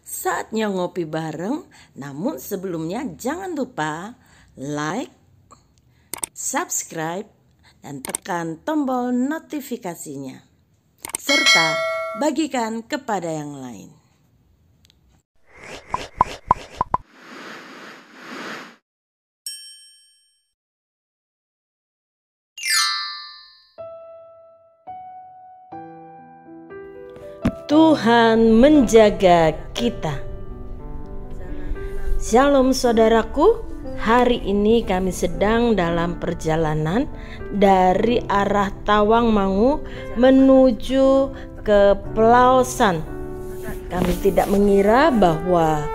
Saatnya ngopi bareng, namun sebelumnya jangan lupa like, subscribe, dan tekan tombol notifikasinya. Serta bagikan kepada yang lain. Tuhan menjaga kita. Shalom saudaraku, hari ini kami sedang dalam perjalanan dari arah Tawangmangu menuju ke Pelausan. Kami tidak mengira bahwa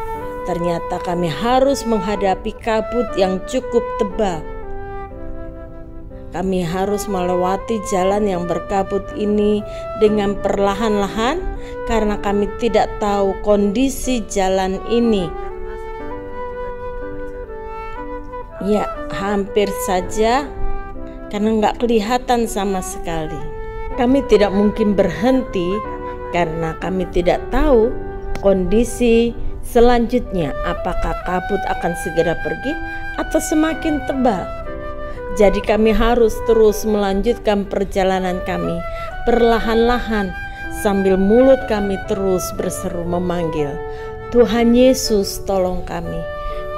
ternyata kami harus menghadapi kabut yang cukup tebal. Kami harus melewati jalan yang berkabut ini dengan perlahan-lahan karena kami tidak tahu kondisi jalan ini. Ya, hampir saja karena nggak kelihatan sama sekali. Kami tidak mungkin berhenti karena kami tidak tahu kondisi selanjutnya, apakah kabut akan segera pergi atau semakin tebal. Jadi kami harus terus melanjutkan perjalanan kami perlahan-lahan sambil mulut kami terus berseru memanggil, Tuhan Yesus tolong kami.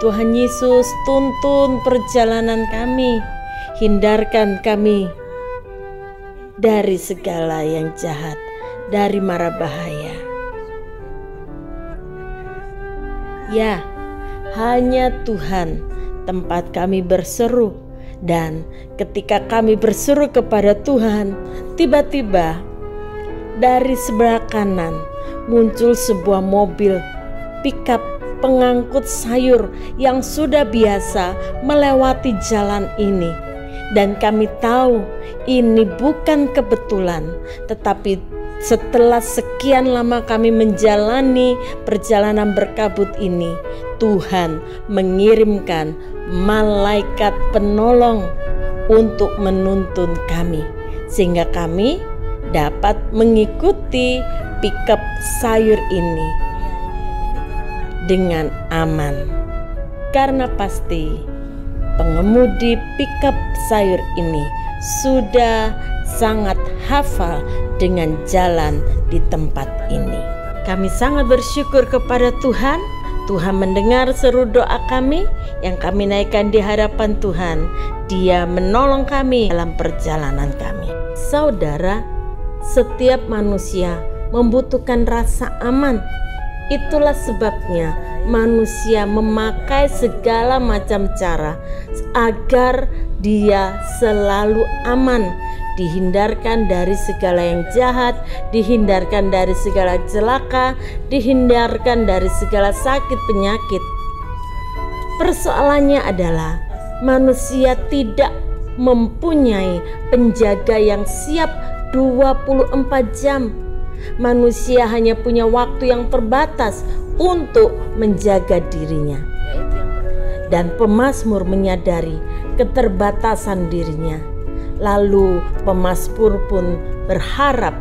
Tuhan Yesus tuntun perjalanan kami. Hindarkan kami dari segala yang jahat, dari mara bahaya. Ya, hanya Tuhan tempat kami berseru. Dan ketika kami berseru kepada Tuhan, tiba-tiba dari sebelah kanan muncul sebuah mobil pickup pengangkut sayur yang sudah biasa melewati jalan ini. Dan kami tahu ini bukan kebetulan, tetapi setelah sekian lama kami menjalani perjalanan berkabut ini, Tuhan mengirimkan malaikat penolong untuk menuntun kami, sehingga kami dapat mengikuti pickup sayur ini dengan aman. Karena pasti pengemudi pickup sayur ini sudah sangat hafal dengan jalan di tempat ini. Kami sangat bersyukur kepada Tuhan. Tuhan mendengar seru doa kami yang kami naikkan di hadapan Tuhan. Dia menolong kami dalam perjalanan kami. Saudara, setiap manusia membutuhkan rasa aman. Itulah sebabnya manusia memakai segala macam cara agar dia selalu aman, dihindarkan dari segala yang jahat, dihindarkan dari segala celaka, dihindarkan dari segala sakit penyakit. Persoalannya adalah manusia tidak mempunyai penjaga yang siap 24 jam. Manusia hanya punya waktu yang terbatas untuk menjaga dirinya. Dan pemazmur menyadari keterbatasan dirinya. Lalu pemazmur pun berharap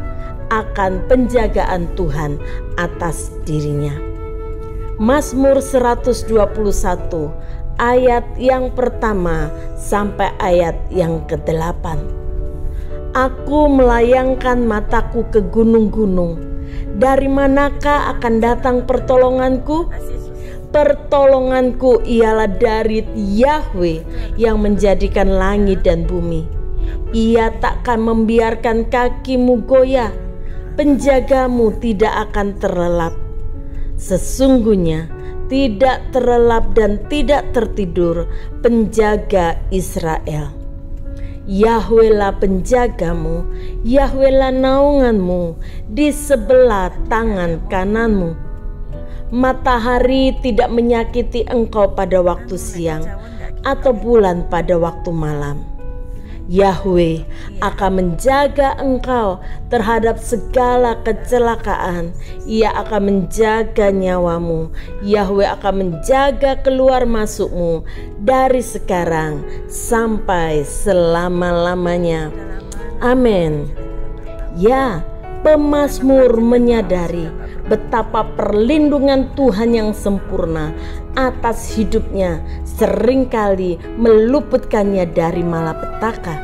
akan penjagaan Tuhan atas dirinya. Mazmur 121 ayat yang pertama sampai ayat yang ke-8. Aku melayangkan mataku ke gunung-gunung. Dari manakah akan datang pertolonganku? Pertolonganku ialah dari Yahweh yang menjadikan langit dan bumi. Ia takkan membiarkan kakimu goyah, penjagamu tidak akan terlelap. Sesungguhnya tidak terlelap dan tidak tertidur penjaga Israel. Yahwehlah penjagamu, Yahwehlah naunganmu di sebelah tangan kananmu. Matahari tidak menyakiti engkau pada waktu siang, atau bulan pada waktu malam. Yahweh akan menjaga engkau terhadap segala kecelakaan. Ia akan menjaga nyawamu. Yahweh akan menjaga keluar masukmu dari sekarang sampai selama-lamanya. Amin. Ya, pemazmur menyadari betapa perlindungan Tuhan yang sempurna atas hidupnya seringkali meluputkannya dari malapetaka.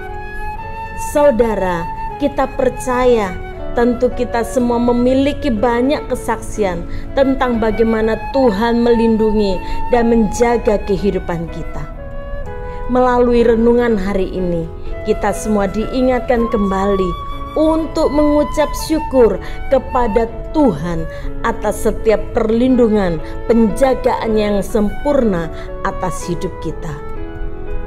Saudara, kita percaya tentu kita semua memiliki banyak kesaksian tentang bagaimana Tuhan melindungi dan menjaga kehidupan kita. Melalui renungan hari ini, kita semua diingatkan kembali untuk mengucap syukur kepada Tuhan atas setiap perlindungan, penjagaan yang sempurna atas hidup kita.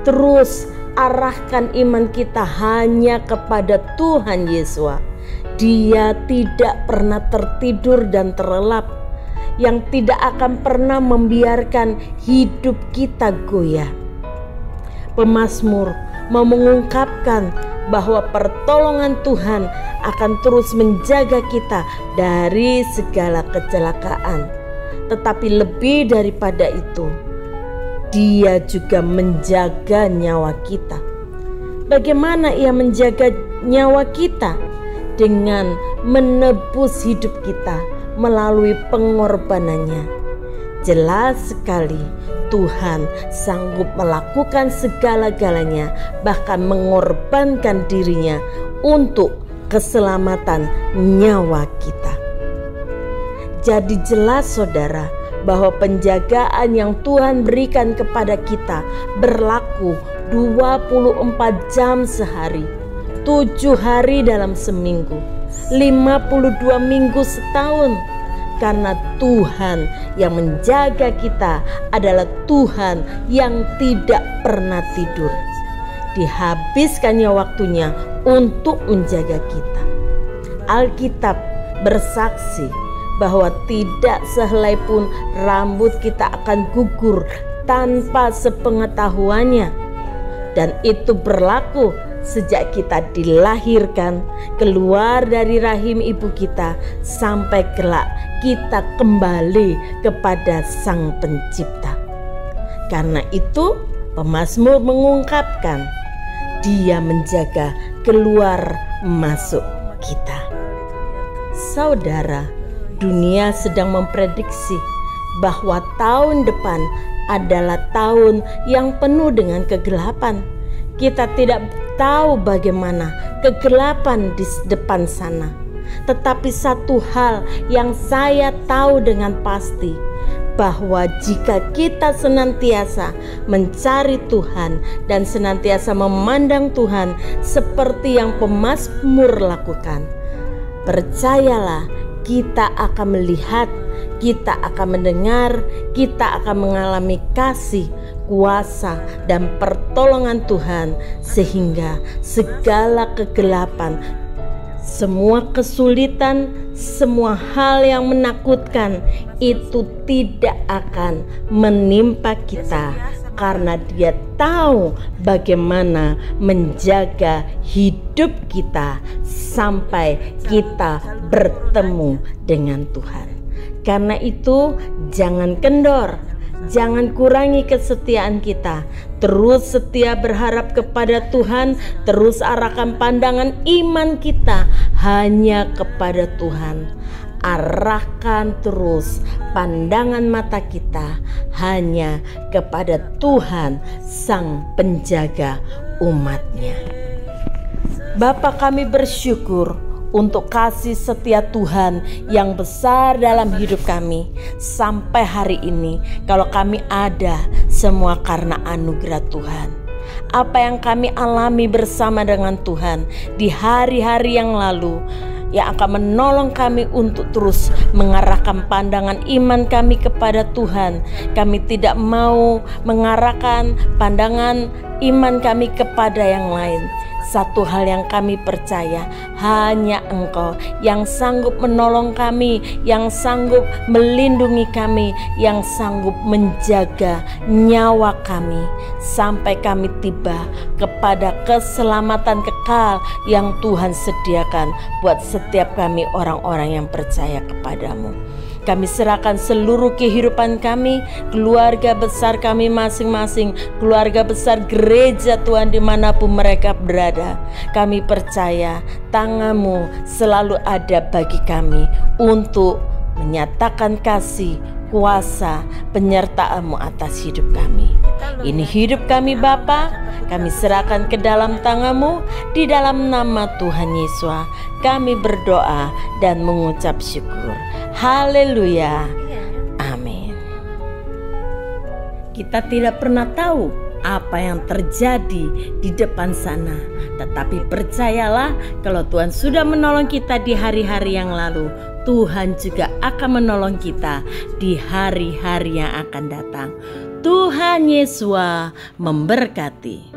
Terus arahkan iman kita hanya kepada Tuhan Yesus. Dia tidak pernah tertidur dan terlelap, yang tidak akan pernah membiarkan hidup kita goyah. Pemazmur mau mengungkapkan bahwa pertolongan Tuhan akan terus menjaga kita dari segala kecelakaan. Tetapi lebih daripada itu, Dia juga menjaga nyawa kita. Bagaimana Ia menjaga nyawa kita? Dengan menebus hidup kita melalui pengorbanannya. Jelas sekali Tuhan sanggup melakukan segala-galanya, bahkan mengorbankan dirinya untuk keselamatan nyawa kita. Jadi jelas saudara, bahwa penjagaan yang Tuhan berikan kepada kita berlaku 24 jam sehari, 7 hari dalam seminggu, 52 minggu setahun. Karena Tuhan yang menjaga kita adalah Tuhan yang tidak pernah tidur. Dihabiskannya waktunya untuk menjaga kita. Alkitab bersaksi bahwa tidak sehelai pun rambut kita akan gugur tanpa sepengetahuannya. Dan itu berlaku sejak kita dilahirkan, keluar dari rahim ibu kita, sampai kelak kita kembali kepada Sang Pencipta. Karena itu pemazmur mengungkapkan, Dia menjaga keluar masuk kita. Saudara, dunia sedang memprediksi bahwa tahun depan adalah tahun yang penuh dengan kegelapan. Kita tidak tahu bagaimana kegelapan di depan sana. Tetapi satu hal yang saya tahu dengan pasti, bahwa jika kita senantiasa mencari Tuhan dan senantiasa memandang Tuhan seperti yang pemazmur lakukan, percayalah kita akan melihat, kita akan mendengar, kita akan mengalami kasih, kuasa dan pertolongan Tuhan, sehingga segala kegelapan, semua kesulitan, semua hal yang menakutkan itu tidak akan menimpa kita, karena Dia tahu bagaimana menjaga hidup kita sampai kita bertemu dengan Tuhan. Karena itu jangan kendor, jangan kurangi kesetiaan kita. Terus setia berharap kepada Tuhan, terus arahkan pandangan iman kita hanya kepada Tuhan. Arahkan terus pandangan mata kita hanya kepada Tuhan, Sang Penjaga umat-Nya. Bapa, kami bersyukur untuk kasih setia Tuhan yang besar dalam hidup kami sampai hari ini. Kalau kami ada, semua karena anugerah Tuhan. Apa yang kami alami bersama dengan Tuhan di hari-hari yang lalu, yang akan menolong kami untuk terus mengarahkan pandangan iman kami kepada Tuhan. Kami tidak mau mengarahkan pandangan iman kami kepada yang lain. Satu hal yang kami percaya, hanya Engkau yang sanggup menolong kami, yang sanggup melindungi kami, yang sanggup menjaga nyawa kami sampai kami tiba kepada keselamatan kekal yang Tuhan sediakan buat setiap kami orang-orang yang percaya kepadamu. Kami serahkan seluruh kehidupan kami, keluarga besar kami masing-masing, keluarga besar gereja Tuhan dimanapun mereka berada. Kami percaya tangan-Mu selalu ada bagi kami untuk menyatakan kasih, kuasa, penyertaan-Mu atas hidup kami. Ini hidup kami Bapa, kami serahkan ke dalam tangan-Mu. Di dalam nama Tuhan Yesus kami berdoa dan mengucap syukur. Haleluya. Amin. Kita tidak pernah tahu apa yang terjadi di depan sana, tetapi percayalah kalau Tuhan sudah menolong kita di hari-hari yang lalu, Tuhan juga akan menolong kita di hari-hari yang akan datang. Tuhan Yesus memberkati.